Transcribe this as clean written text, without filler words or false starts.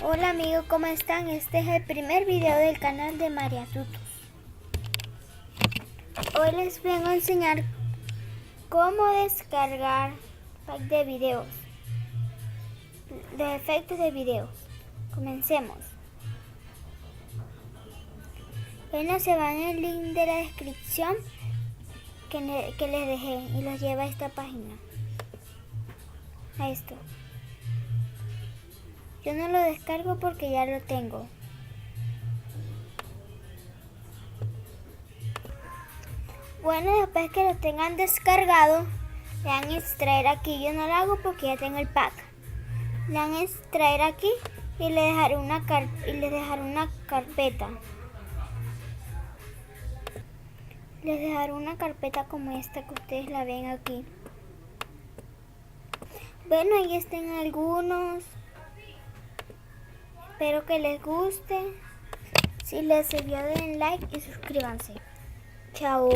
Hola amigos, ¿cómo están? Este es el primer video del canal de María Tutus. Hoy les vengo a enseñar cómo descargar pack de videos, de efectos de videos. Comencemos. Bueno, se van en el link de la descripción que les dejé y los lleva a esta página. A esto. Yo no lo descargo porque ya lo tengo. Bueno, después que lo tengan descargado, le dan a extraer aquí. Yo no lo hago porque ya tengo el pack. Le dan a extraer aquí y le dejaré una carpeta. Les dejaré una carpeta como esta que ustedes la ven aquí. Bueno, ahí están algunos. Espero que les guste. Si les sirvió, den like y suscríbanse. Chao.